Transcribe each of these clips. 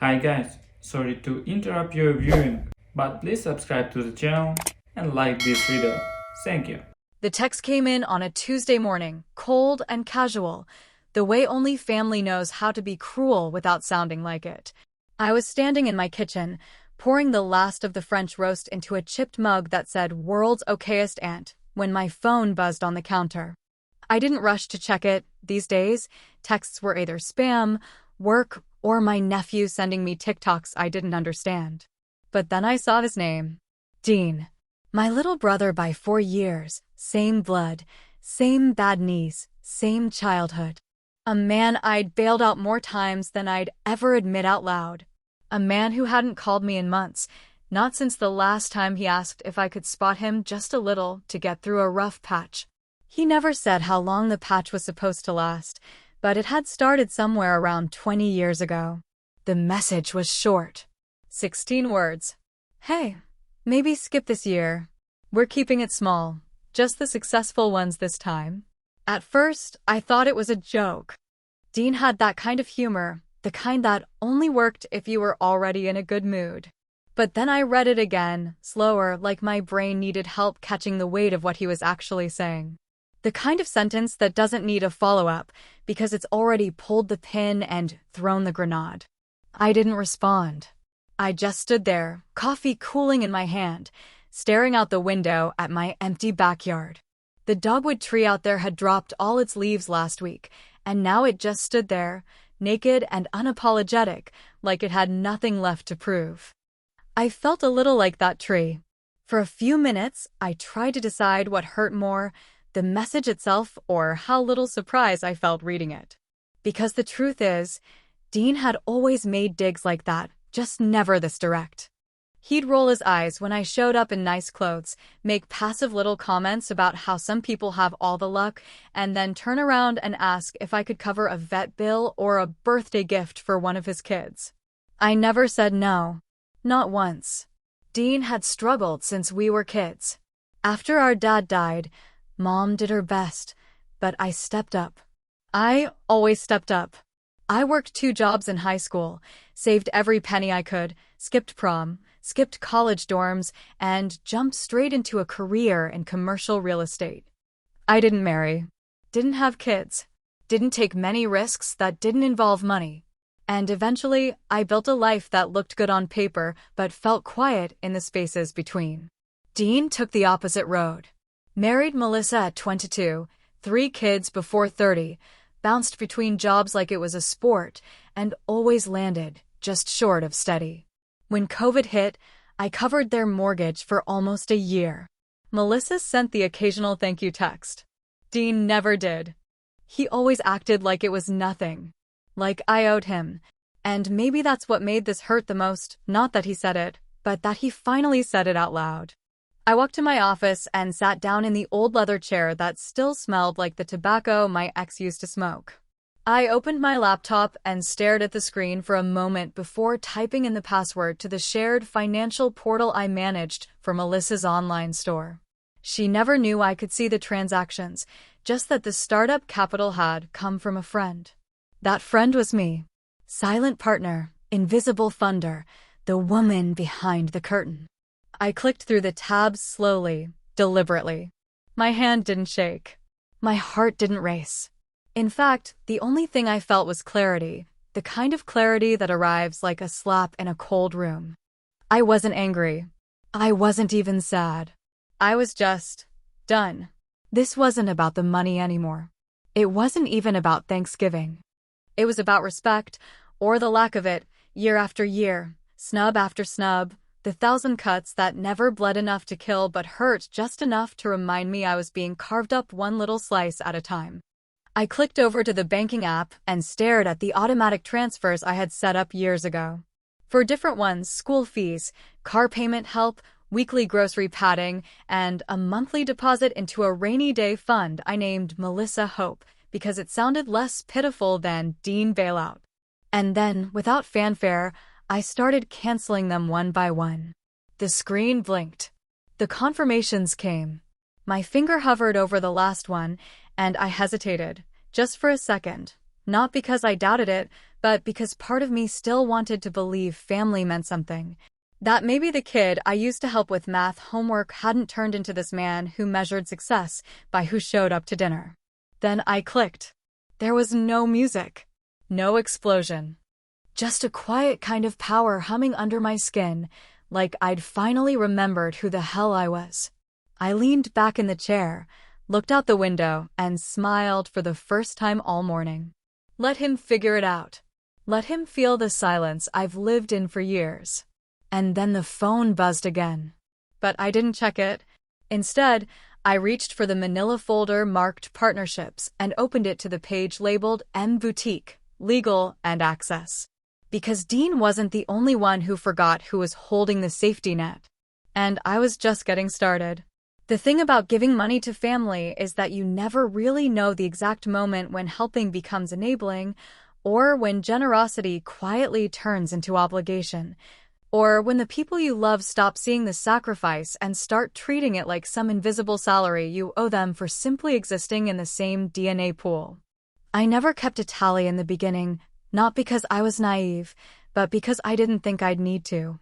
Hi guys, sorry to interrupt your viewing, but please subscribe to the channel and like this video. Thank you. The text came in on a Tuesday morning, cold and casual, the way only family knows how to be cruel without sounding like it. I was standing in my kitchen, pouring the last of the French roast into a chipped mug that said "World's Okayest Aunt," when my phone buzzed on the counter. I didn't rush to check it. These days, texts were either spam, work, or my nephew sending me TikToks I didn't understand. But then I saw his name. Dean. My little brother by 4 years, same blood, same bad knees, same childhood. A man I'd bailed out more times than I'd ever admit out loud. A man who hadn't called me in months, not since the last time he asked if I could spot him just a little to get through a rough patch. He never said how long the patch was supposed to last, but it had started somewhere around 20 years ago. The message was short. 16 words. Hey, maybe skip this year. We're keeping it small, just the successful ones this time. At first, I thought it was a joke. Dean had that kind of humor, the kind that only worked if you were already in a good mood. But then I read it again, slower, like my brain needed help catching the weight of what he was actually saying. The kind of sentence that doesn't need a follow-up because it's already pulled the pin and thrown the grenade. I didn't respond. I just stood there, coffee cooling in my hand, staring out the window at my empty backyard. The dogwood tree out there had dropped all its leaves last week, and now it just stood there, naked and unapologetic, like it had nothing left to prove. I felt a little like that tree. For a few minutes, I tried to decide what hurt more, the message itself or how little surprise I felt reading it. Because the truth is, Dean had always made digs like that, just never this direct. He'd roll his eyes when I showed up in nice clothes, make passive little comments about how some people have all the luck, and then turn around and ask if I could cover a vet bill or a birthday gift for one of his kids. I never said no. Not once. Dean had struggled since we were kids. After our dad died, Mom did her best, but I stepped up. I always stepped up. I worked 2 jobs in high school, saved every penny I could, skipped prom, skipped college dorms, and jumped straight into a career in commercial real estate. I didn't marry, didn't have kids, didn't take many risks that didn't involve money. And eventually, I built a life that looked good on paper but felt quiet in the spaces between. Dean took the opposite road. Married Melissa at 22, 3 kids before 30, bounced between jobs like it was a sport, and always landed just short of steady. When COVID hit, I covered their mortgage for almost a year. Melissa sent the occasional thank you text. Dean never did. He always acted like it was nothing, like I owed him. And maybe that's what made this hurt the most, not that he said it, but that he finally said it out loud. I walked to my office and sat down in the old leather chair that still smelled like the tobacco my ex used to smoke. I opened my laptop and stared at the screen for a moment before typing in the password to the shared financial portal I managed for Melissa's online store. She never knew I could see the transactions, just that the startup capital had come from a friend. That friend was me. Silent partner, invisible funder, the woman behind the curtain. I clicked through the tabs slowly, deliberately. My hand didn't shake. My heart didn't race. In fact, the only thing I felt was clarity, the kind of clarity that arrives like a slap in a cold room. I wasn't angry. I wasn't even sad. I was just done. This wasn't about the money anymore. It wasn't even about Thanksgiving. It was about respect, or the lack of it, year after year, snub after snub, the 1,000 cuts that never bled enough to kill but hurt just enough to remind me I was being carved up one little slice at a time. I clicked over to the banking app and stared at the automatic transfers I had set up years ago. For different ones, school fees, car payment help, weekly grocery padding, and a monthly deposit into a rainy day fund I named Melissa Hope because it sounded less pitiful than Dean Bailout. And then, without fanfare, I started canceling them one by one. The screen blinked. The confirmations came. My finger hovered over the last one, and I hesitated, just for a second. Not because I doubted it, but because part of me still wanted to believe family meant something. That maybe the kid I used to help with math homework hadn't turned into this man who measured success by who showed up to dinner. Then I clicked. There was no music. No explosion. Just a quiet kind of power humming under my skin, like I'd finally remembered who the hell I was. I leaned back in the chair, looked out the window, and smiled for the first time all morning. Let him figure it out. Let him feel the silence I've lived in for years. And then the phone buzzed again. But I didn't check it. Instead, I reached for the manila folder marked Partnerships and opened it to the page labeled M Boutique, Legal and Access. Because Dean wasn't the only one who forgot who was holding the safety net. And I was just getting started. The thing about giving money to family is that you never really know the exact moment when helping becomes enabling, or when generosity quietly turns into obligation, or when the people you love stop seeing the sacrifice and start treating it like some invisible salary you owe them for simply existing in the same DNA pool. I never kept a tally in the beginning, not because I was naive, but because I didn't think I'd need to.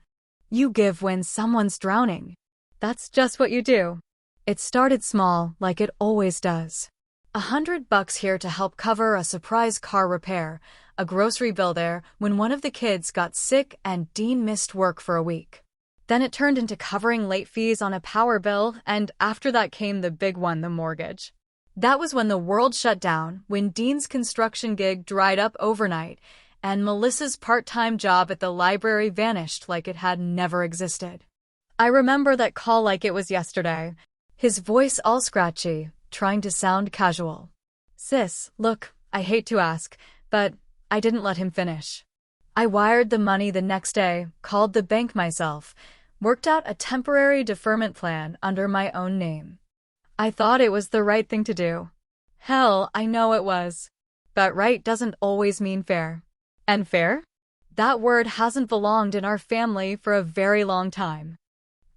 You give when someone's drowning. That's just what you do. It started small, like it always does. $100 here to help cover a surprise car repair, a grocery bill there when one of the kids got sick and Dean missed work for a week. Then it turned into covering late fees on a power bill, and after that came the big one, the mortgage. That was when the world shut down, when Dean's construction gig dried up overnight, and Melissa's part-time job at the library vanished like it had never existed. I remember that call like it was yesterday. His voice all scratchy, trying to sound casual. Sis, look, I hate to ask, but I didn't let him finish. I wired the money the next day, called the bank myself, worked out a temporary deferment plan under my own name. I thought it was the right thing to do. Hell, I know it was. But right doesn't always mean fair. And fair? That word hasn't belonged in our family for a very long time.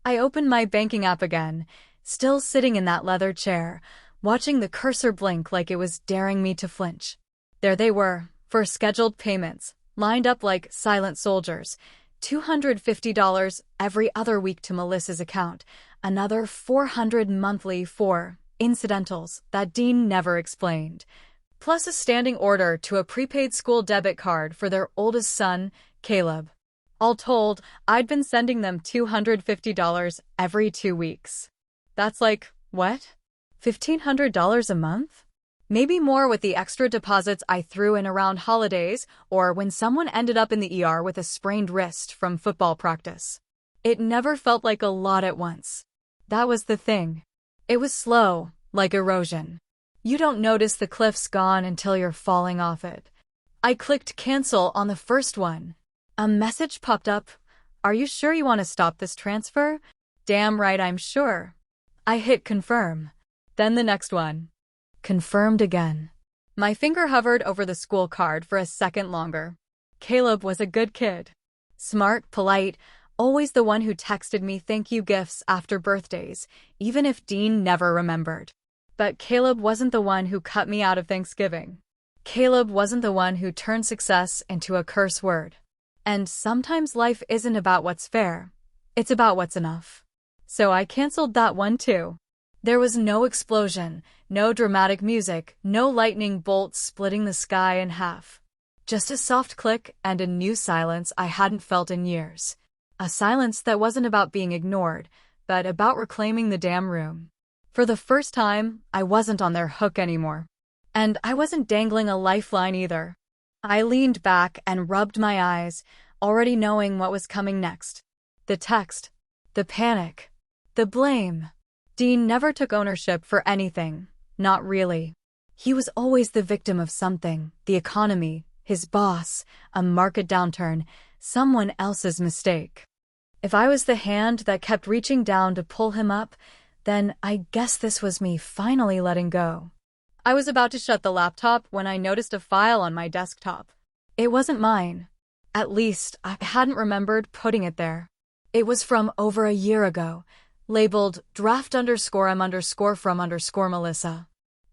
I opened my banking app again, still sitting in that leather chair, watching the cursor blink like it was daring me to flinch. There they were, for scheduled payments, lined up like silent soldiers. $250 every other week to Melissa's account, another $400 monthly for incidentals that Dean never explained, plus a standing order to a prepaid school debit card for their oldest son, Caleb. All told, I'd been sending them $250 every 2 weeks. That's like, what? $1,500 a month? Maybe more with the extra deposits I threw in around holidays or when someone ended up in the ER with a sprained wrist from football practice. It never felt like a lot at once. That was the thing. It was slow, like erosion. You don't notice the cliff's gone until you're falling off it. I clicked cancel on the first one. A message popped up. Are you sure you want to stop this transfer? Damn right I'm sure. I hit confirm. Then the next one. Confirmed again. My finger hovered over the school card for a second longer. Caleb was a good kid. Smart, polite, always the one who texted me thank you gifts after birthdays, even if Dean never remembered. But Caleb wasn't the one who cut me out of Thanksgiving. Caleb wasn't the one who turned success into a curse word. And sometimes life isn't about what's fair. It's about what's enough. So I canceled that one too. There was no explosion, no dramatic music, no lightning bolts splitting the sky in half. Just a soft click and a new silence I hadn't felt in years. A silence that wasn't about being ignored, but about reclaiming the damn room. For the first time, I wasn't on their hook anymore. And I wasn't dangling a lifeline either. I leaned back and rubbed my eyes, already knowing what was coming next. The text, the panic, the blame. Dean never took ownership for anything, not really. He was always the victim of something, the economy, his boss, a market downturn, someone else's mistake. If I was the hand that kept reaching down to pull him up, then I guess this was me finally letting go. I was about to shut the laptop when I noticed a file on my desktop. It wasn't mine. At least, I hadn't remembered putting it there. It was from over a year ago, labeled draft_m_from_Melissa.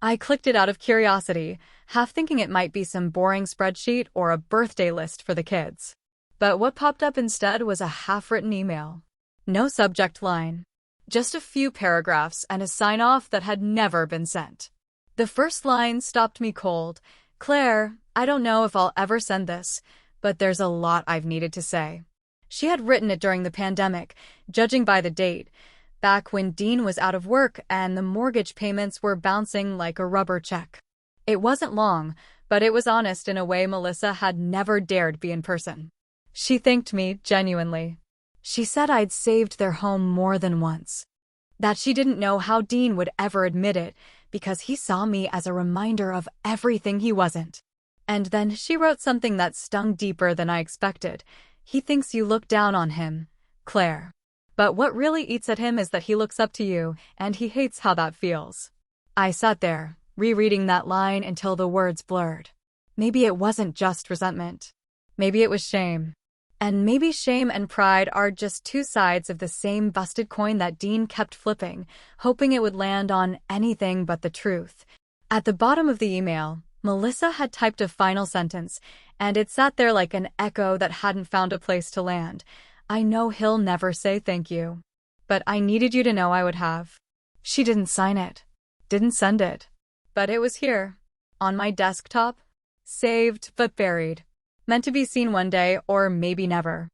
I clicked it out of curiosity, half thinking it might be some boring spreadsheet or a birthday list for the kids. But what popped up instead was a half-written email. No subject line. Just a few paragraphs and a sign-off that had never been sent. The first line stopped me cold. "Claire, I don't know if I'll ever send this, but there's a lot I've needed to say." She had written it during the pandemic, judging by the date, back when Dean was out of work and the mortgage payments were bouncing like a rubber check. It wasn't long, but it was honest in a way Melissa had never dared be in person. She thanked me genuinely. She said I'd saved their home more than once. That she didn't know how Dean would ever admit it, because he saw me as a reminder of everything he wasn't. And then she wrote something that stung deeper than I expected. "He thinks you look down on him, Claire. But what really eats at him is that he looks up to you, and he hates how that feels." I sat there, rereading that line until the words blurred. Maybe it wasn't just resentment. Maybe it was shame. And maybe shame and pride are just two sides of the same busted coin that Dean kept flipping, hoping it would land on anything but the truth. At the bottom of the email, Melissa had typed a final sentence, and it sat there like an echo that hadn't found a place to land. "I know he'll never say thank you, but I needed you to know I would have." She didn't sign it, didn't send it, but it was here, on my desktop, saved but buried. Meant to be seen one day, or maybe never.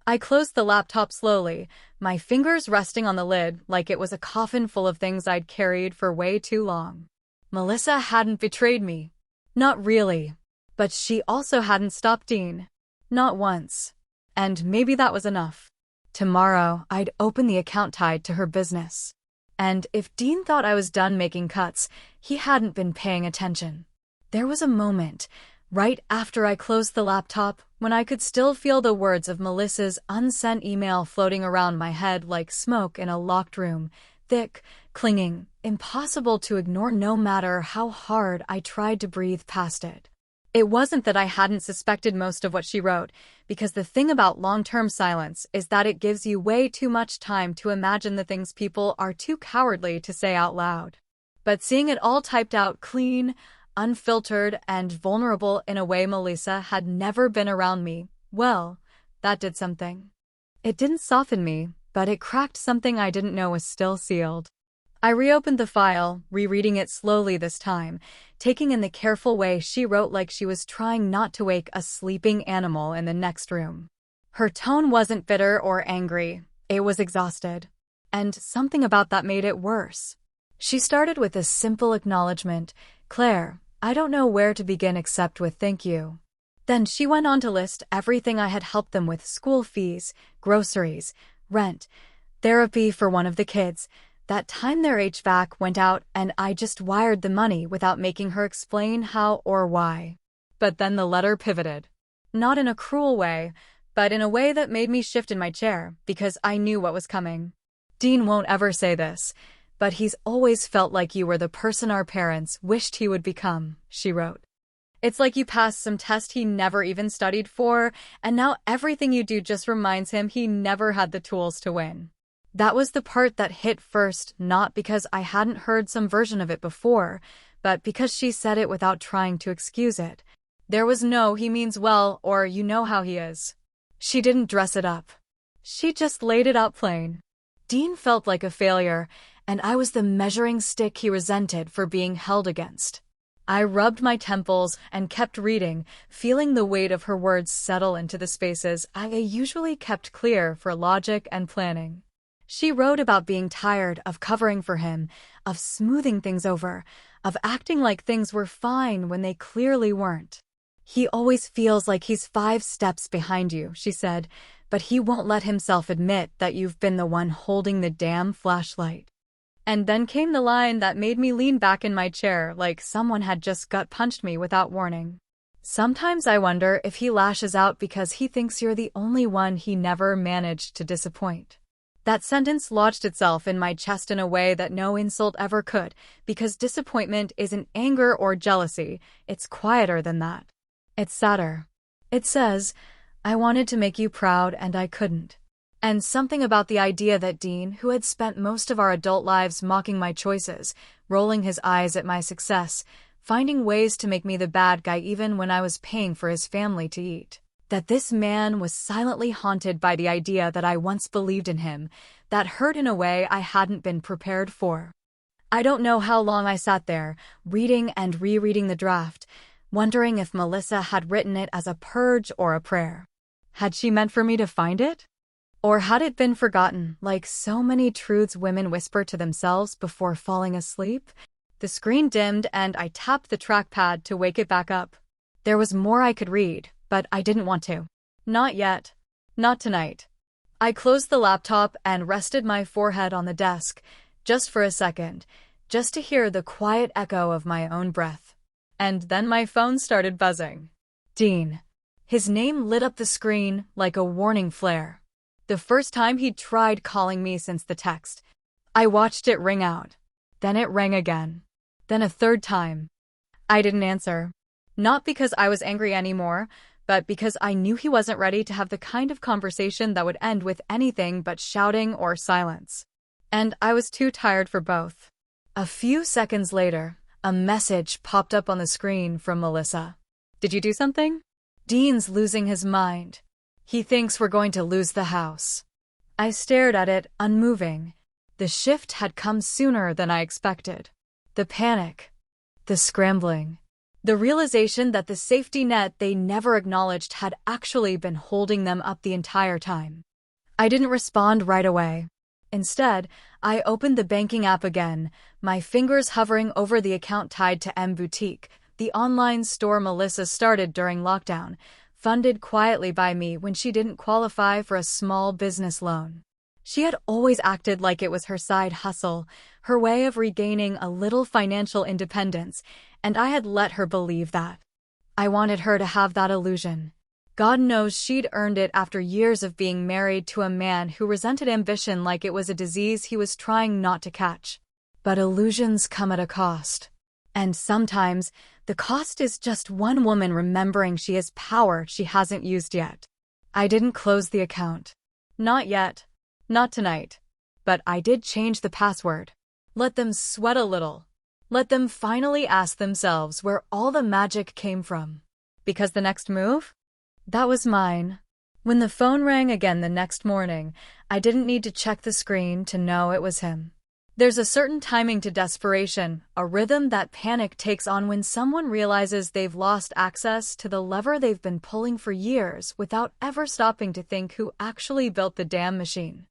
I closed the laptop slowly, my fingers resting on the lid like it was a coffin full of things I'd carried for way too long. Melissa hadn't betrayed me. Not really. But she also hadn't stopped Dean. Not once. And maybe that was enough. Tomorrow, I'd open the account tied to her business. And if Dean thought I was done making cuts, he hadn't been paying attention. There was a moment, right after I closed the laptop, when I could still feel the words of Melissa's unsent email floating around my head like smoke in a locked room, thick, clinging, impossible to ignore no matter how hard I tried to breathe past it. It wasn't that I hadn't suspected most of what she wrote, because the thing about long-term silence is that it gives you way too much time to imagine the things people are too cowardly to say out loud. But seeing it all typed out clean, unfiltered, and vulnerable in a way Melissa had never been around me, well, that did something. It didn't soften me, but it cracked something I didn't know was still sealed. I reopened the file, rereading it slowly this time, taking in the careful way she wrote like she was trying not to wake a sleeping animal in the next room. Her tone wasn't bitter or angry, it was exhausted. And something about that made it worse. She started with a simple acknowledgement, "Claire, I don't know where to begin except with thank you." Then she went on to list everything I had helped them with: school fees, groceries, rent, therapy for one of the kids, that time their HVAC went out and I just wired the money without making her explain how or why. But then the letter pivoted. Not in a cruel way, but in a way that made me shift in my chair, because I knew what was coming. "Dean won't ever say this, but he's always felt like you were the person our parents wished he would become," she wrote. "It's like you passed some test he never even studied for, and now everything you do just reminds him he never had the tools to win." That was the part that hit first, not because I hadn't heard some version of it before, but because she said it without trying to excuse it. There was no "he means well" or "you know how he is." She didn't dress it up. She just laid it out plain. Dean felt like a failure, and I was the measuring stick he resented for being held against. I rubbed my temples and kept reading, feeling the weight of her words settle into the spaces I usually kept clear for logic and planning. She wrote about being tired of covering for him, of smoothing things over, of acting like things were fine when they clearly weren't. "He always feels like he's 5 steps behind you," she said, "but he won't let himself admit that you've been the one holding the damn flashlight." And then came the line that made me lean back in my chair like someone had just gut-punched me without warning. "Sometimes I wonder if he lashes out because he thinks you're the only one he never managed to disappoint." That sentence lodged itself in my chest in a way that no insult ever could, because disappointment isn't anger or jealousy, it's quieter than that. It's sadder. It says, "I wanted to make you proud and I couldn't." And something about the idea that Dean, who had spent most of our adult lives mocking my choices, rolling his eyes at my success, finding ways to make me the bad guy even when I was paying for his family to eat, that this man was silently haunted by the idea that I once believed in him, that hurt in a way I hadn't been prepared for. I don't know how long I sat there, reading and rereading the draft, wondering if Melissa had written it as a purge or a prayer. Had she meant for me to find it? Or had it been forgotten, like so many truths women whisper to themselves before falling asleep? The screen dimmed and I tapped the trackpad to wake it back up. There was more I could read, but I didn't want to. Not yet. Not tonight. I closed the laptop and rested my forehead on the desk, just for a second, just to hear the quiet echo of my own breath. And then my phone started buzzing. Dean. His name lit up the screen like a warning flare. The first time he'd tried calling me since the text. I watched it ring out. Then it rang again. Then a third time. I didn't answer. Not because I was angry anymore, but because I knew he wasn't ready to have the kind of conversation that would end with anything but shouting or silence. And I was too tired for both. A few seconds later, a message popped up on the screen from Melissa. Did you do something? Dean's losing his mind. He thinks we're going to lose the house. I stared at it, unmoving. The shift had come sooner than I expected. The panic. The scrambling. The realization that the safety net they never acknowledged had actually been holding them up the entire time. I didn't respond right away. Instead, I opened the banking app again, my fingers hovering over the account tied to M Boutique, the online store Melissa started during lockdown, funded quietly by me when she didn't qualify for a small business loan. She had always acted like it was her side hustle, her way of regaining a little financial independence, and I had let her believe that. I wanted her to have that illusion. God knows she'd earned it after years of being married to a man who resented ambition like it was a disease he was trying not to catch. But illusions come at a cost. And sometimes, the cost is just one woman remembering she has power she hasn't used yet. I didn't close the account. Not yet. Not tonight. But I did change the password. Let them sweat a little. Let them finally ask themselves where all the magic came from. Because the next move? That was mine. When the phone rang again the next morning, I didn't need to check the screen to know it was him. There's a certain timing to desperation, a rhythm that panic takes on when someone realizes they've lost access to the lever they've been pulling for years without ever stopping to think who actually built the damn machine.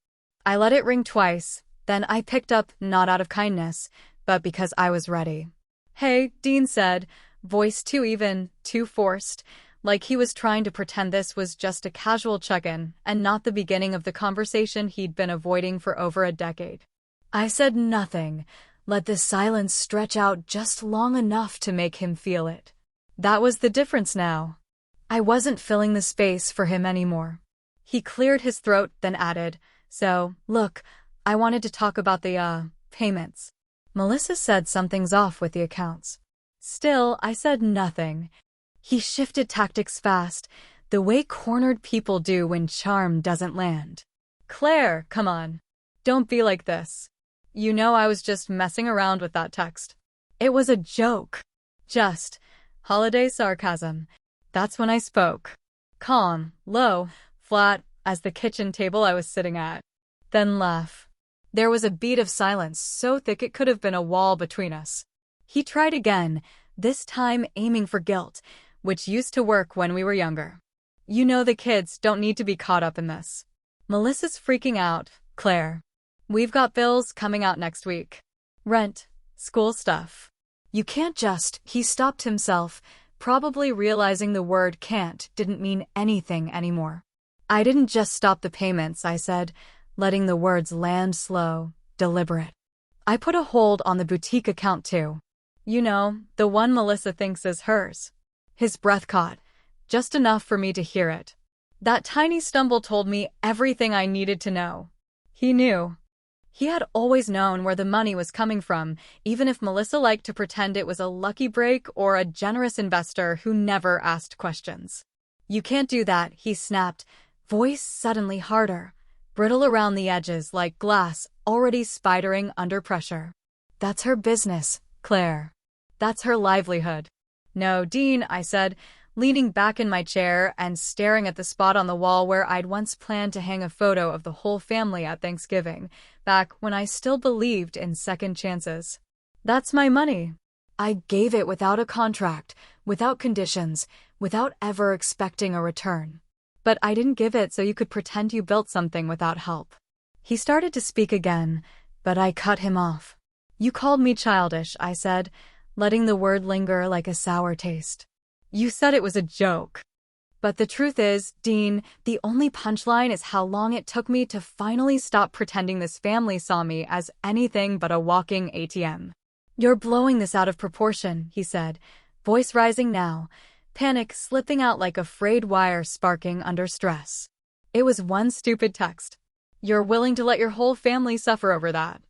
I let it ring twice, then I picked up, not out of kindness, but because I was ready. Hey, Dean said, voice too even, too forced, like he was trying to pretend this was just a casual check-in and not the beginning of the conversation he'd been avoiding for over a decade. I said nothing, let the silence stretch out just long enough to make him feel it. That was the difference now. I wasn't filling the space for him anymore. He cleared his throat, then added, so, look, I wanted to talk about the, payments. Melissa said something's off with the accounts. Still, I said nothing. He shifted tactics fast, the way cornered people do when charm doesn't land. Claire, come on. Don't be like this. You know I was just messing around with that text. It was a joke. Just holiday sarcasm. That's when I spoke. Calm, low, flat, as the kitchen table I was sitting at. Then laugh. There was a beat of silence so thick it could have been a wall between us. He tried again, this time aiming for guilt, which used to work when we were younger. You know the kids don't need to be caught up in this. Melissa's freaking out, Claire. We've got bills coming out next week. Rent, school stuff. You can't just, he stopped himself, probably realizing the word can't didn't mean anything anymore. I didn't just stop the payments, I said, letting the words land slow, deliberate. I put a hold on the boutique account too. You know, the one Melissa thinks is hers. His breath caught, just enough for me to hear it. That tiny stumble told me everything I needed to know. He knew. He had always known where the money was coming from, even if Melissa liked to pretend it was a lucky break or a generous investor who never asked questions. You can't do that, he snapped, voice suddenly harder. brittle around the edges like glass already spidering under pressure. That's her business, Claire. That's her livelihood. No, Dean, I said, leaning back in my chair and staring at the spot on the wall where I'd once planned to hang a photo of the whole family at Thanksgiving, back when I still believed in second chances. That's my money. I gave it without a contract, without conditions, without ever expecting a return. But I didn't give it so you could pretend you built something without help. He started to speak again, but I cut him off. You called me childish, I said, letting the word linger like a sour taste. You said it was a joke. But the truth is, Dean, the only punchline is how long it took me to finally stop pretending this family saw me as anything but a walking ATM. You're blowing this out of proportion, he said, voice rising now, panic slipping out like a frayed wire sparking under stress. It was one stupid text. You're willing to let your whole family suffer over that.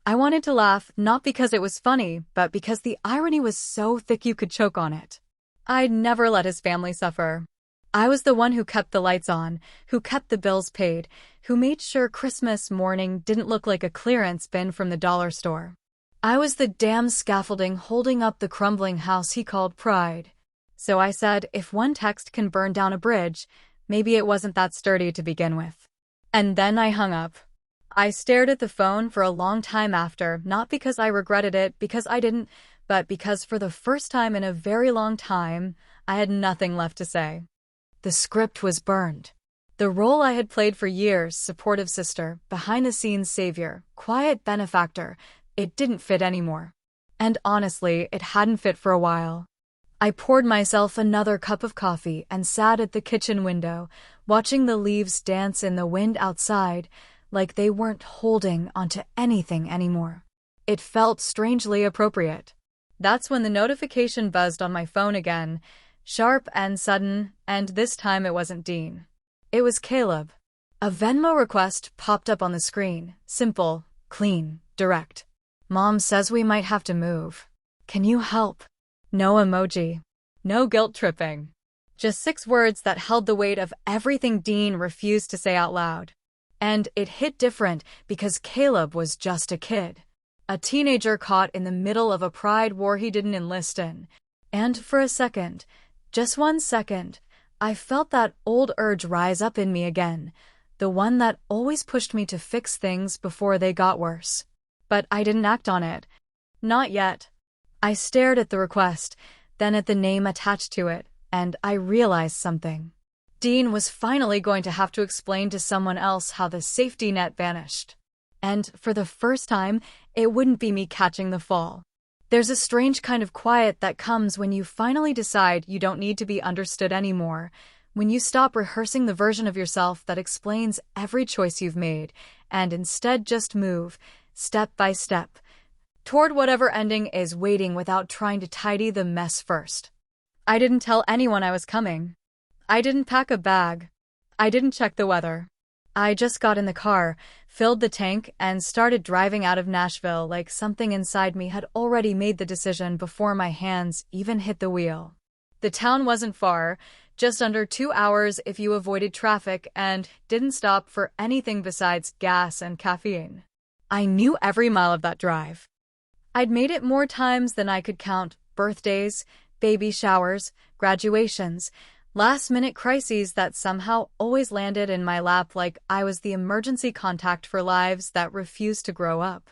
I wanted to laugh, not because it was funny, but because the irony was so thick you could choke on it. I'd never let his family suffer. I was the one who kept the lights on, who kept the bills paid, who made sure Christmas morning didn't look like a clearance bin from the dollar store. I was the damn scaffolding holding up the crumbling house he called pride. So I said, if one text can burn down a bridge, maybe it wasn't that sturdy to begin with. And then I hung up. I stared at the phone for a long time after, not because I regretted it, because I didn't, but because for the first time in a very long time, I had nothing left to say. The script was burned. The role I had played for years, supportive sister, behind-the-scenes savior, quiet benefactor, it didn't fit anymore. And honestly, it hadn't fit for a while. I poured myself another cup of coffee and sat at the kitchen window, watching the leaves dance in the wind outside, like they weren't holding onto anything anymore. It felt strangely appropriate. That's when the notification buzzed on my phone again, sharp and sudden, and this time it wasn't Dean. It was Caleb. A Venmo request popped up on the screen, simple, clean, direct. Mom says we might have to move. Can you help? No emoji. No guilt tripping. Just 6 words that held the weight of everything Dean refused to say out loud. And it hit different because Caleb was just a kid. A teenager caught in the middle of a pride war he didn't enlist in. And for a second, just 1 second, I felt that old urge rise up in me again, the one that always pushed me to fix things before they got worse. But I didn't act on it. Not yet. I stared at the request, then at the name attached to it, and I realized something. Dean was finally going to have to explain to someone else how the safety net vanished. And for the first time, it wouldn't be me catching the fall. There's a strange kind of quiet that comes when you finally decide you don't need to be understood anymore, when you stop rehearsing the version of yourself that explains every choice you've made, and instead just move, step by step, toward whatever ending is waiting without trying to tidy the mess first. I didn't tell anyone I was coming. I didn't pack a bag. I didn't check the weather. I just got in the car, filled the tank, and started driving out of Nashville like something inside me had already made the decision before my hands even hit the wheel. The town wasn't far, just under 2 hours if you avoided traffic and didn't stop for anything besides gas and caffeine. I knew every mile of that drive. I'd made it more times than I could count: birthdays, baby showers, graduations, last-minute crises that somehow always landed in my lap like I was the emergency contact for lives that refused to grow up.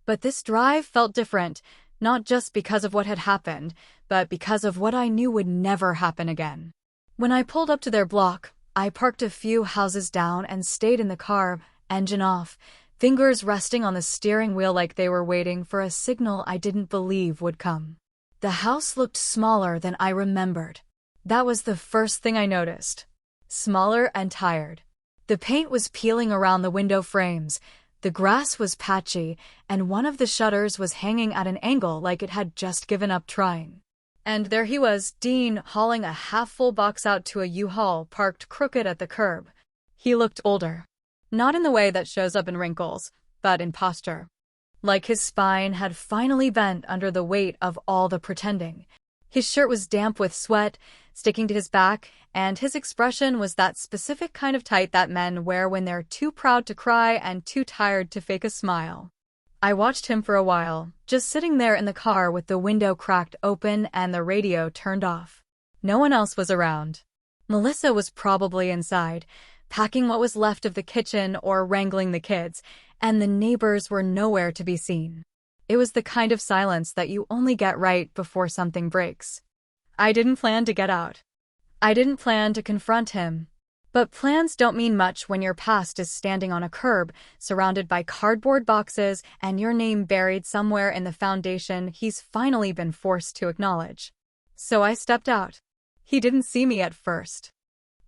But this drive felt different, not just because of what had happened, but because of what I knew would never happen again. When I pulled up to their block, I parked a few houses down and stayed in the car, engine off, fingers resting on the steering wheel like they were waiting for a signal I didn't believe would come. The house looked smaller than I remembered. That was the first thing I noticed. Smaller and tired. The paint was peeling around the window frames, the grass was patchy, and one of the shutters was hanging at an angle like it had just given up trying. And there he was, Dean, hauling a half-full box out to a U-Haul parked crooked at the curb. He looked older. Not in the way that shows up in wrinkles, but in posture. Like his spine had finally bent under the weight of all the pretending. His shirt was damp with sweat, sticking to his back, and his expression was that specific kind of tight that men wear when they're too proud to cry and too tired to fake a smile. I watched him for a while, just sitting there in the car with the window cracked open and the radio turned off. No one else was around. Melissa was probably inside, packing what was left of the kitchen or wrangling the kids, and the neighbors were nowhere to be seen. It was the kind of silence that you only get right before something breaks. I didn't plan to get out. I didn't plan to confront him. But plans don't mean much when your past is standing on a curb, surrounded by cardboard boxes and your name buried somewhere in the foundation he's finally been forced to acknowledge. So I stepped out. He didn't see me at first.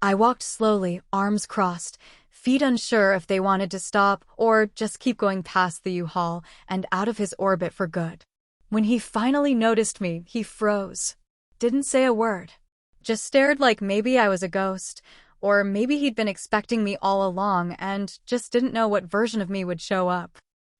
I walked slowly, arms crossed, feet unsure if they wanted to stop or just keep going past the U-Haul and out of his orbit for good. When he finally noticed me, he froze. Didn't say a word. Just stared like maybe I was a ghost, or maybe he'd been expecting me all along and just didn't know what version of me would show up.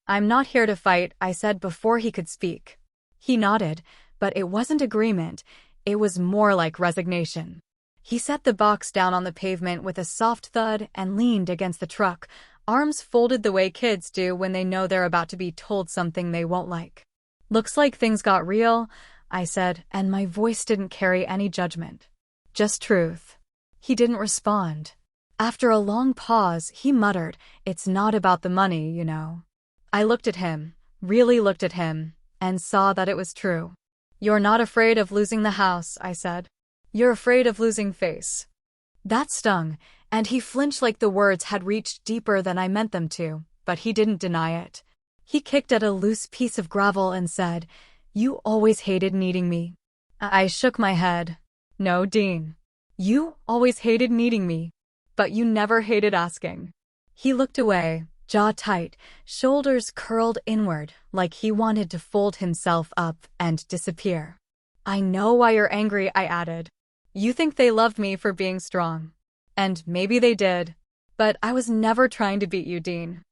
"I'm not here to fight," I said before he could speak. He nodded, but it wasn't agreement. It was more like resignation. He set the box down on the pavement with a soft thud and leaned against the truck, arms folded the way kids do when they know they're about to be told something they won't like. "Looks like things got real," I said, and my voice didn't carry any judgment. Just truth. He didn't respond. After a long pause, he muttered, "It's not about the money, you know." I looked at him, really looked at him, and saw that it was true. "You're not afraid of losing the house," I said. "You're afraid of losing face." That stung, and he flinched like the words had reached deeper than I meant them to, but he didn't deny it. He kicked at a loose piece of gravel and said, "You always hated needing me." I shook my head. "No, Dean. You always hated needing me, but you never hated asking." He looked away, jaw tight, shoulders curled inward, like he wanted to fold himself up and disappear. "I know why you're angry," I added. "You think they loved me for being strong. And maybe they did. But I was never trying to beat you, Dean.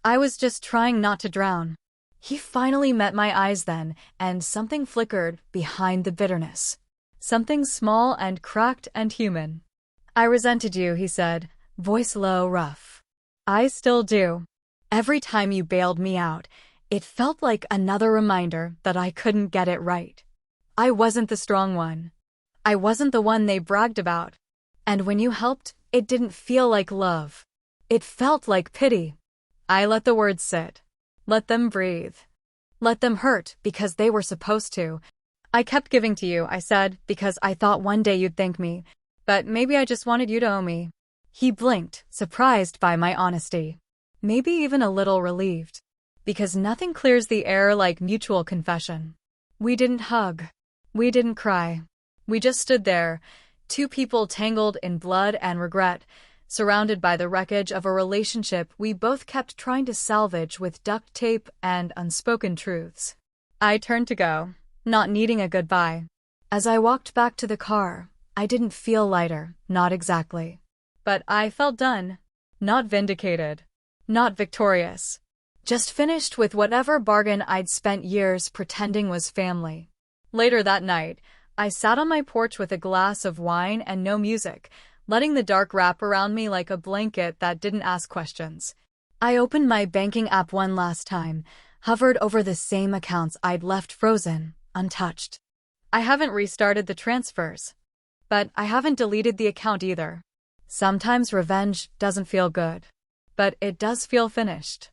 I was just trying not to drown." He finally met my eyes then, and something flickered behind the bitterness. Something small and cracked and human. "I resented you," he said, voice low, rough. "I still do. Every time you bailed me out, it felt like another reminder that I couldn't get it right. I wasn't the strong one. I wasn't the one they bragged about. And when you helped, it didn't feel like love. It felt like pity." I let the words sit. Let them breathe. Let them hurt because they were supposed to. "I kept giving to you," I said, "because I thought one day you'd thank me. But maybe I just wanted you to owe me." He blinked, surprised by my honesty. Maybe even a little relieved. Because nothing clears the air like mutual confession. We didn't hug. We didn't cry. We just stood there, two people tangled in blood and regret, surrounded by the wreckage of a relationship we both kept trying to salvage with duct tape and unspoken truths. I turned to go, not needing a goodbye. As I walked back to the car, I didn't feel lighter, not exactly. But I felt done. Not vindicated. Not victorious. Just finished with whatever bargain I'd spent years pretending was family. Later that night, I sat on my porch with a glass of wine and no music, letting the dark wrap around me like a blanket that didn't ask questions. I opened my banking app one last time, hovered over the same accounts I'd left frozen, untouched. I haven't restarted the transfers. But I haven't deleted the account either. Sometimes revenge doesn't feel good. But it does feel finished.